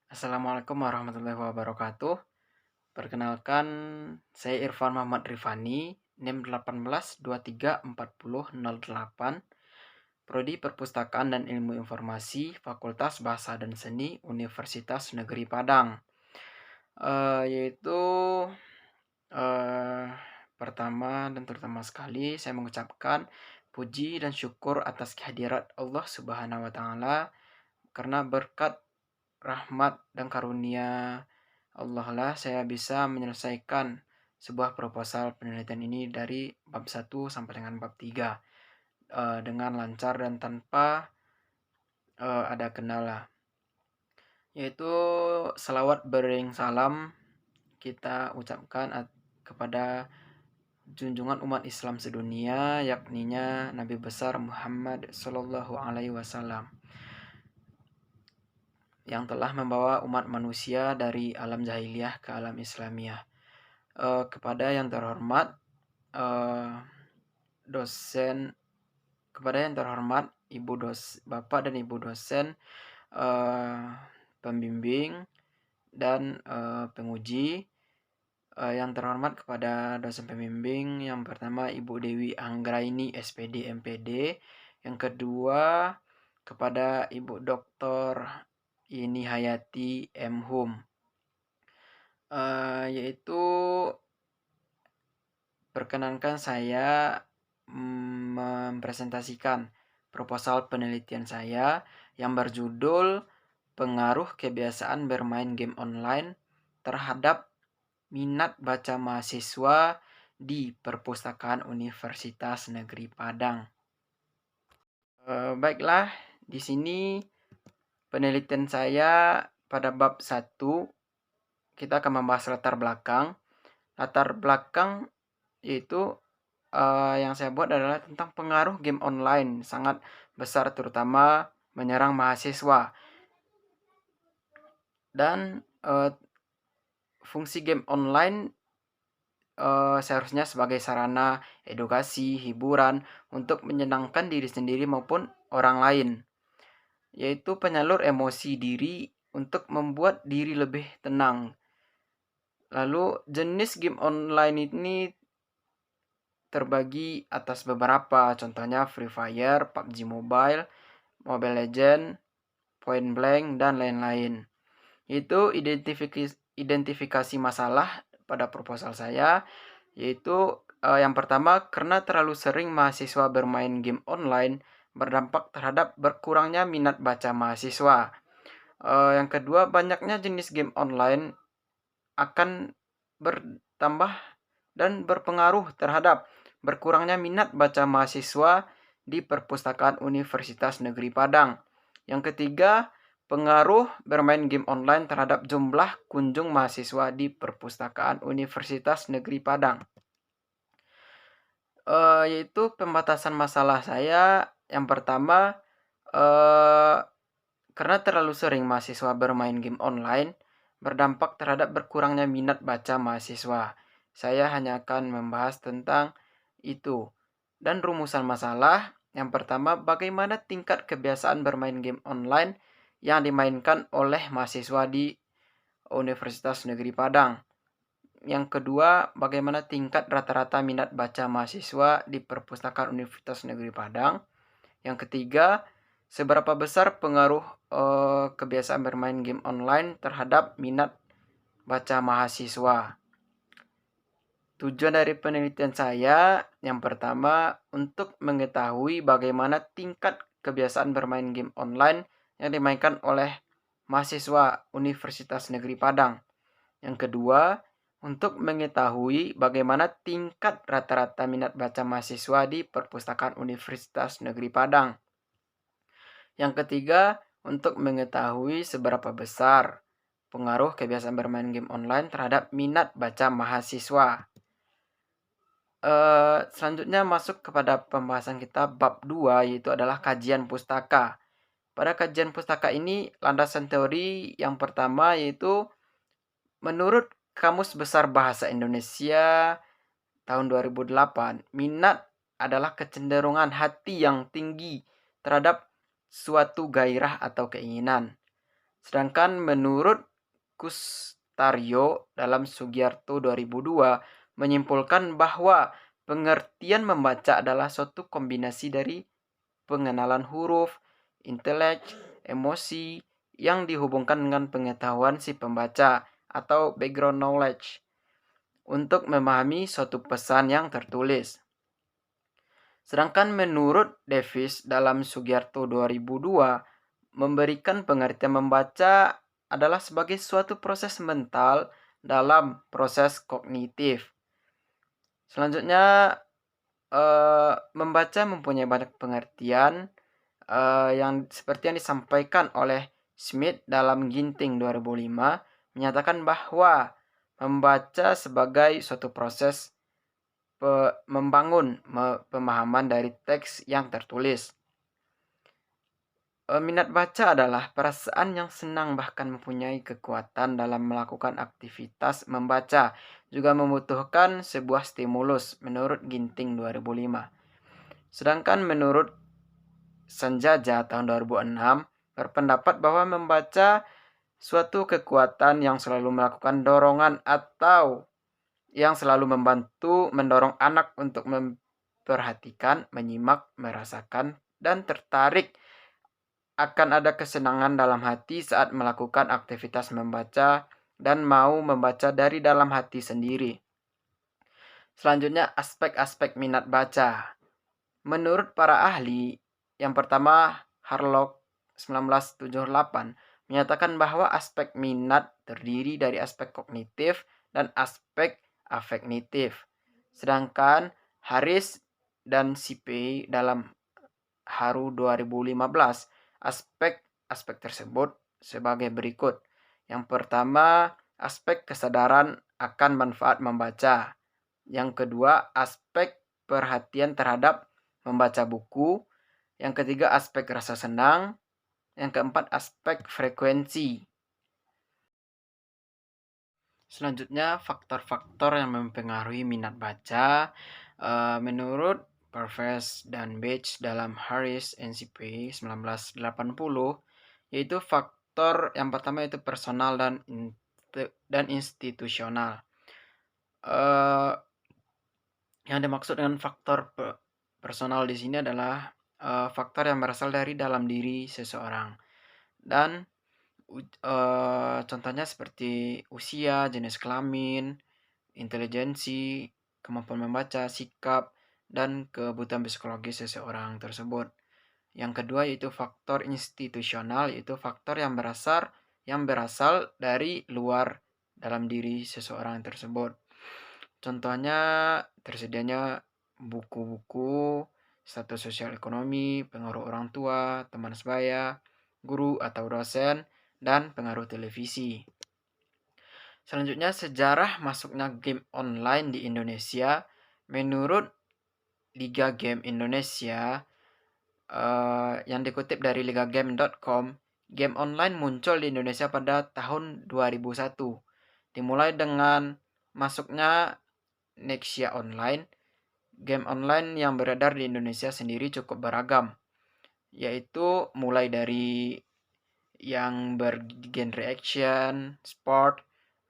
Assalamualaikum warahmatullahi wabarakatuh. Perkenalkan, saya Irfan Muhammad Rifani, NIM 18234008, Prodi Perpustakaan dan Ilmu Informasi, Fakultas Bahasa dan Seni, Universitas Negeri Padang. Yaitu eh, pertama dan terutama sekali saya mengucapkan puji dan syukur atas kehadirat Allah Subhanahu wa taala karena berkat rahmat dan karunia Allah lah saya bisa menyelesaikan sebuah proposal penelitian ini dari bab 1 sampai dengan bab 3 dengan lancar dan tanpa ada kendala. Yaitu selawat bering salam kita ucapkan kepada junjungan umat Islam sedunia, yakninya Nabi besar Muhammad Sallallahu Alaihi Wasallam yang telah membawa umat manusia dari alam jahiliyah ke alam Islamiyah. Kepada yang terhormat dosen, kepada yang terhormat Bapak dan Ibu dosen, pembimbing dan penguji. Yang terhormat kepada dosen pembimbing yang pertama Ibu Dewi Anggraini SPD MPD, yang kedua kepada Ibu Dr. Ini Hayati M Hum, yaitu perkenankan saya mempresentasikan proposal penelitian saya yang berjudul Pengaruh Kebiasaan Bermain Game Online terhadap Minat Baca Mahasiswa di Perpustakaan Universitas Negeri Padang. Baiklah, di sini penelitian saya pada bab 1 kita akan membahas latar belakang. Latar belakang yaitu yang saya buat adalah tentang pengaruh game online sangat besar terutama menyerang mahasiswa. Dan fungsi game online seharusnya sebagai sarana edukasi, hiburan untuk menyenangkan diri sendiri maupun orang lain, yaitu penyalur emosi diri untuk membuat diri lebih tenang. Lalu jenis game online ini terbagi atas beberapa, contohnya Free Fire, PUBG Mobile, Mobile Legends, Point Blank, dan lain-lain. Itu identifikasi masalah pada proposal saya, yaitu yang pertama, karena terlalu sering mahasiswa bermain game online berdampak terhadap berkurangnya minat baca mahasiswa. Yang kedua, banyaknya jenis game online akan bertambah dan berpengaruh terhadap berkurangnya minat baca mahasiswa di Perpustakaan Universitas Negeri Padang. Yang ketiga, pengaruh bermain game online terhadap jumlah kunjung mahasiswa di Perpustakaan Universitas Negeri Padang. Yaitu pembatasan masalah saya yang pertama, karena terlalu sering mahasiswa bermain game online berdampak terhadap berkurangnya minat baca mahasiswa. Saya hanya akan membahas tentang itu. Dan rumusan masalah yang pertama, bagaimana tingkat kebiasaan bermain game online yang dimainkan oleh mahasiswa di Universitas Negeri Padang. Yang kedua, bagaimana tingkat rata-rata minat baca mahasiswa di Perpustakaan Universitas Negeri Padang. Yang ketiga, seberapa besar pengaruh kebiasaan bermain game online terhadap minat baca mahasiswa. Tujuan dari penelitian saya yang pertama, untuk mengetahui bagaimana tingkat kebiasaan bermain game online yang dimainkan oleh mahasiswa Universitas Negeri Padang. Yang kedua, untuk mengetahui bagaimana tingkat rata-rata minat baca mahasiswa di Perpustakaan Universitas Negeri Padang. Yang ketiga, untuk mengetahui seberapa besar pengaruh kebiasaan bermain game online terhadap minat baca mahasiswa. Selanjutnya masuk kepada pembahasan kita bab 2, yaitu adalah kajian pustaka. Pada kajian pustaka ini, landasan teori yang pertama yaitu menurut Kamus Besar Bahasa Indonesia tahun 2008, minat adalah kecenderungan hati yang tinggi terhadap suatu gairah atau keinginan. Sedangkan menurut Kustario dalam Sugiarto 2002 menyimpulkan bahwa pengertian membaca adalah suatu kombinasi dari pengenalan huruf, intelek, emosi yang dihubungkan dengan pengetahuan si pembaca atau background knowledge untuk memahami suatu pesan yang tertulis. Sedangkan menurut Davis dalam Sugiarto 2002 memberikan pengertian membaca adalah sebagai suatu proses mental dalam proses kognitif. Selanjutnya membaca mempunyai banyak pengertian yang seperti yang disampaikan oleh Smith dalam Ginting 2005 menyatakan bahwa membaca sebagai suatu proses membangun pemahaman dari teks yang tertulis. Minat baca adalah perasaan yang senang bahkan mempunyai kekuatan dalam melakukan aktivitas membaca, juga membutuhkan sebuah stimulus menurut Ginting 2005. Sedangkan menurut Sanjaja tahun 2006 berpendapat bahwa membaca suatu kekuatan yang selalu melakukan dorongan atau yang selalu membantu mendorong anak untuk memperhatikan, menyimak, merasakan, dan tertarik akan ada kesenangan dalam hati saat melakukan aktivitas membaca dan mau membaca dari dalam hati sendiri. Selanjutnya, aspek-aspek minat baca. Menurut para ahli, yang pertama Harlock 1978 menyatakan bahwa aspek minat terdiri dari aspek kognitif dan aspek afektif. Sedangkan Harris dan Sipe dalam Haru 2015 aspek-aspek tersebut sebagai berikut. Yang pertama, aspek kesadaran akan manfaat membaca. Yang kedua, aspek perhatian terhadap membaca buku. Yang ketiga, aspek rasa senang. Yang keempat, aspek frekuensi. Selanjutnya, faktor-faktor yang mempengaruhi minat baca. Menurut Parves dan Bates dalam Harris NCP 1980, yaitu faktor yang pertama itu personal dan institusional. Yang dimaksud dengan faktor personal di sini adalah faktor yang berasal dari dalam diri seseorang. Dan contohnya seperti usia, jenis kelamin, intelijensi, kemampuan membaca, sikap, dan kebutuhan psikologis seseorang tersebut. Yang kedua yaitu faktor institusional, yaitu faktor yang berasal dari luar dalam diri seseorang tersebut. Contohnya tersedianya buku-buku, status sosial ekonomi, pengaruh orang tua, teman sebaya, guru atau dosen, dan pengaruh televisi. Selanjutnya, sejarah masuknya game online di Indonesia. Menurut Liga Game Indonesia, yang dikutip dari ligagame.com, game online muncul di Indonesia pada tahun 2001. Dimulai dengan masuknya Nexia Online. Game online yang beredar di Indonesia sendiri cukup beragam, yaitu mulai dari yang bergenre action, sport,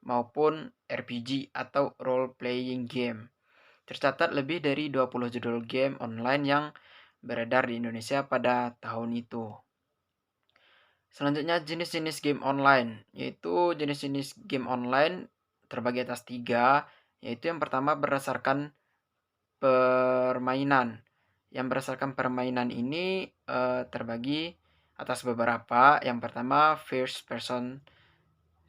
maupun RPG atau role-playing game. Tercatat lebih dari 20 judul game online yang beredar di Indonesia pada tahun itu. Selanjutnya jenis-jenis game online, yaitu jenis-jenis game online terbagi atas 3, yaitu yang pertama berdasarkan permainan. Yang berdasarkan permainan ini terbagi atas beberapa. Yang pertama first person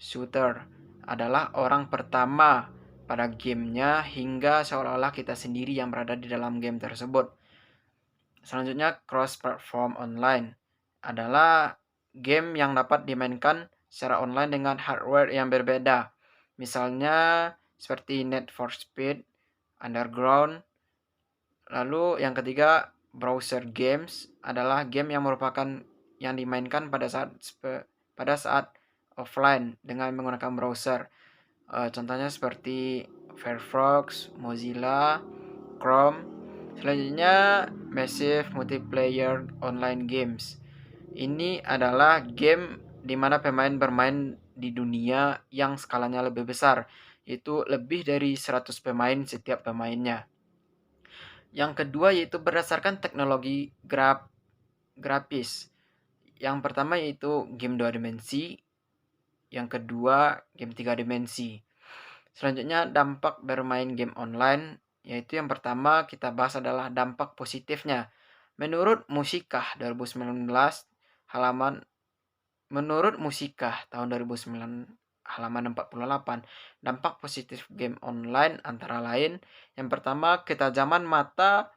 shooter adalah orang pertama pada gamenya hingga seolah-olah kita sendiri yang berada di dalam game tersebut. Selanjutnya cross-platform online adalah game yang dapat dimainkan secara online dengan hardware yang berbeda. Misalnya seperti Need for Speed, Underground. Lalu yang ketiga browser games adalah game yang merupakan yang dimainkan pada saat offline dengan menggunakan browser. Contohnya seperti Firefox, Mozilla, Chrome. Selanjutnya massive multiplayer online games. Ini adalah game di mana pemain bermain di dunia yang skalanya lebih besar, yaitu lebih dari 100 pemain setiap pemainnya. Yang kedua yaitu berdasarkan teknologi grafis. Yang pertama yaitu game 2 dimensi, yang kedua game 3 dimensi. Selanjutnya dampak bermain game online, yaitu yang pertama kita bahas adalah dampak positifnya. Menurut Musikah 2019 halaman Menurut Musikah tahun 2009 halaman 48, dampak positif game online antara lain yang pertama ketajaman mata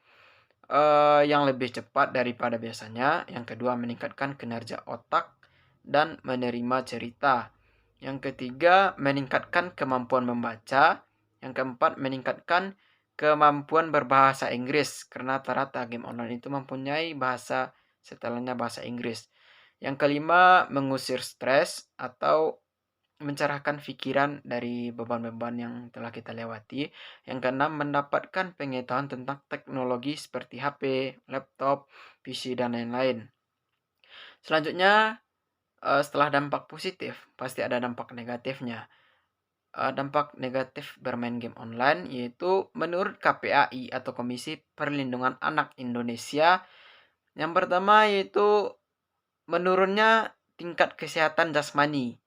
yang lebih cepat daripada biasanya, yang kedua meningkatkan kinerja otak dan menerima cerita. Yang ketiga meningkatkan kemampuan membaca, yang keempat meningkatkan kemampuan berbahasa Inggris karena rata-rata game online itu mempunyai bahasa setelahnya bahasa Inggris. Yang kelima mengusir stres atau mencerahkan pikiran dari beban-beban yang telah kita lewati. Yang keenam, mendapatkan pengetahuan tentang teknologi seperti HP, laptop, PC, dan lain-lain. Selanjutnya, setelah dampak positif, pasti ada dampak negatifnya. Dampak negatif bermain game online yaitu menurut KPAI atau Komisi Perlindungan Anak Indonesia, yang pertama yaitu menurunnya tingkat kesehatan jasmani.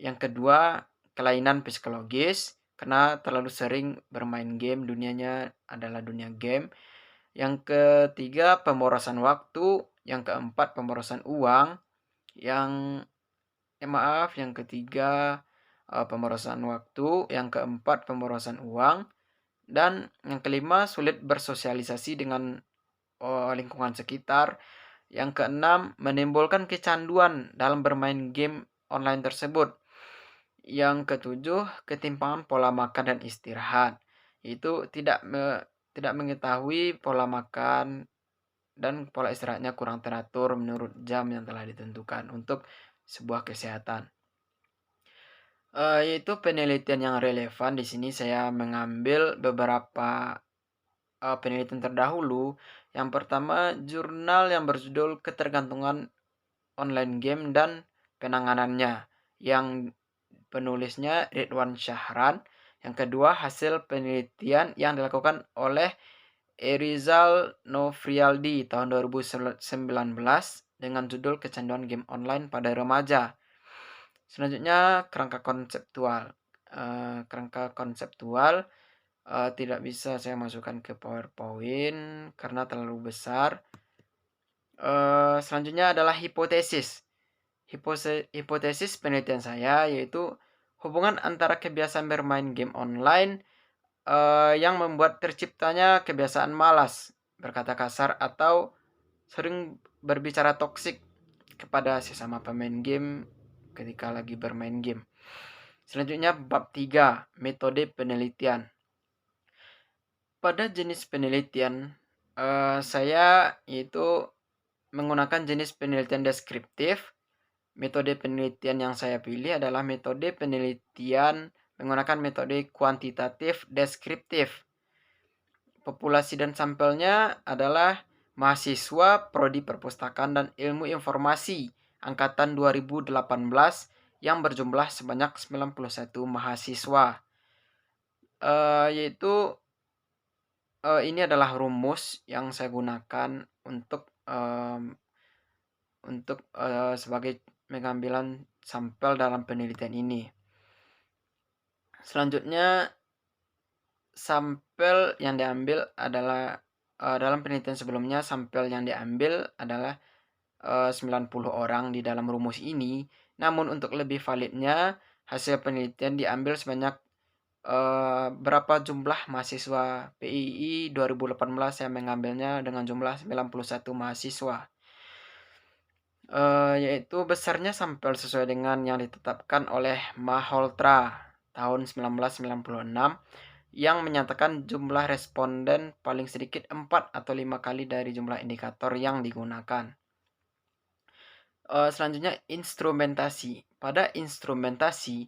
Yang kedua, kelainan psikologis karena terlalu sering bermain game, dunianya adalah dunia game. Yang ketiga, pemborosan waktu. Yang keempat, pemborosan uang. Yang ketiga, pemborosan waktu. Yang keempat, pemborosan uang. Dan yang kelima, sulit bersosialisasi dengan lingkungan sekitar. Yang keenam, menimbulkan kecanduan dalam bermain game online tersebut. Yang ketujuh, ketimpangan pola makan dan istirahat. Itu tidak mengetahui pola makan dan pola istirahatnya kurang teratur menurut jam yang telah ditentukan untuk sebuah kesehatan. Yaitu penelitian yang relevan. Di sini saya mengambil beberapa penelitian terdahulu. Yang pertama, jurnal yang berjudul Ketergantungan Online Game dan Penanganannya, yang penulisnya Ridwan Syahran. Yang kedua, hasil penelitian yang dilakukan oleh Erizal Nofrialdi tahun 2019 dengan judul Kecanduan Game Online pada Remaja. Selanjutnya, kerangka konseptual. Tidak bisa saya masukkan ke PowerPoint karena terlalu besar. Selanjutnya adalah hipotesis. Hipotesis penelitian saya yaitu hubungan antara kebiasaan bermain game online yang membuat terciptanya kebiasaan malas, berkata kasar, atau sering berbicara toksik kepada sesama pemain game ketika lagi bermain game. Selanjutnya bab 3, metode penelitian. Pada jenis penelitian saya yaitu menggunakan jenis penelitian deskriptif. Metode penelitian yang saya pilih adalah metode penelitian menggunakan metode kuantitatif deskriptif. Populasi dan sampelnya adalah mahasiswa Prodi Perpustakaan dan Ilmu Informasi angkatan 2018 yang berjumlah sebanyak 91 mahasiswa. Ini adalah rumus yang saya gunakan untuk sebagai pengambilan sampel dalam penelitian ini. Selanjutnya, sampel yang diambil adalah dalam penelitian sebelumnya, sampel yang diambil adalah 90 orang di dalam rumus ini. Namun untuk lebih validnya, hasil penelitian diambil sebanyak berapa jumlah mahasiswa PII 2018 yang mengambilnya dengan jumlah 91 mahasiswa. Yaitu besarnya sampel sesuai dengan yang ditetapkan oleh Malhotra tahun 1996 yang menyatakan jumlah responden paling sedikit 4 atau 5 kali dari jumlah indikator yang digunakan. Selanjutnya instrumentasi. Pada instrumentasi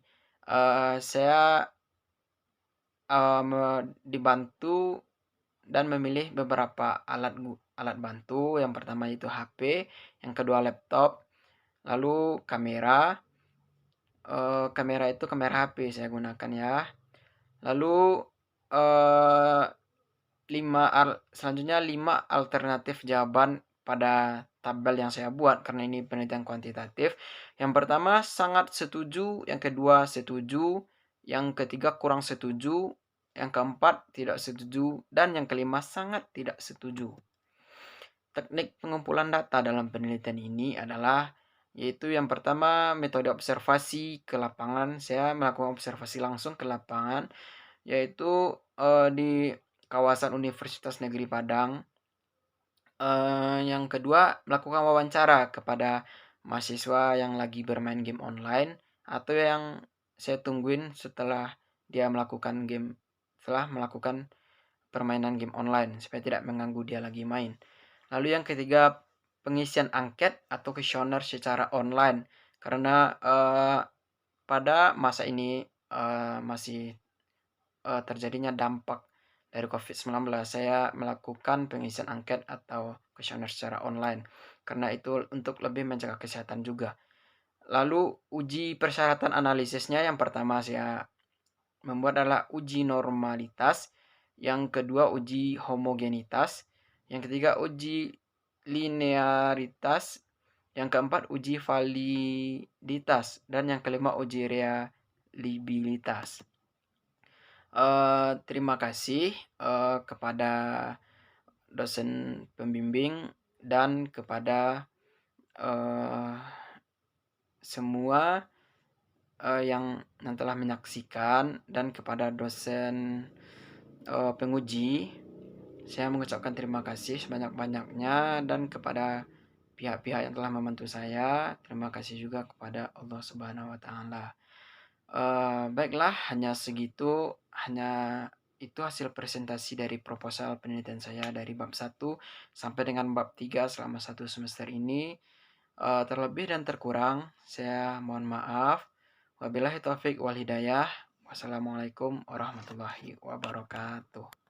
saya dibantu dan memilih beberapa alat bantu. Yang pertama itu HP, yang kedua laptop, Lalu kamera, kamera itu kamera HP saya gunakan ya. Lalu, eee, selanjutnya 5 alternatif jawaban pada tabel yang saya buat karena ini penelitian kuantitatif. Yang pertama sangat setuju, yang kedua setuju, yang ketiga kurang setuju, yang keempat tidak setuju, dan yang kelima sangat tidak setuju. Teknik pengumpulan data dalam penelitian ini adalah yaitu yang pertama metode observasi ke lapangan. Saya melakukan observasi langsung ke lapangan yaitu, di kawasan Universitas Negeri Padang. Yang kedua melakukan wawancara kepada mahasiswa yang lagi bermain game online atau yang saya tungguin setelah melakukan permainan game online supaya tidak mengganggu dia lagi main. Lalu yang ketiga, pengisian angket atau kuesioner secara online karena, pada masa ini, masih, terjadinya dampak dari COVID-19, saya melakukan pengisian angket atau kuesioner secara online karena itu untuk lebih menjaga kesehatan juga. Lalu uji persyaratan analisisnya yang pertama saya membuat adalah uji normalitas, yang kedua uji homogenitas, yang ketiga uji linearitas, yang keempat uji validitas, dan yang kelima uji reliabilitas. Terima kasih kepada dosen pembimbing dan kepada semua yang telah menyaksikan, dan kepada dosen penguji saya mengucapkan terima kasih sebanyak-banyaknya, dan kepada pihak-pihak yang telah membantu saya terima kasih juga kepada Allah Subhanahu wa taala. Baiklah, hanya itu hasil presentasi dari proposal penelitian saya dari bab 1 sampai dengan bab 3 selama 1 semester ini. Terlebih dan terkurang saya mohon maaf. Wabillahi taufik wal hidayah. Wassalamualaikum warahmatullahi wabarakatuh.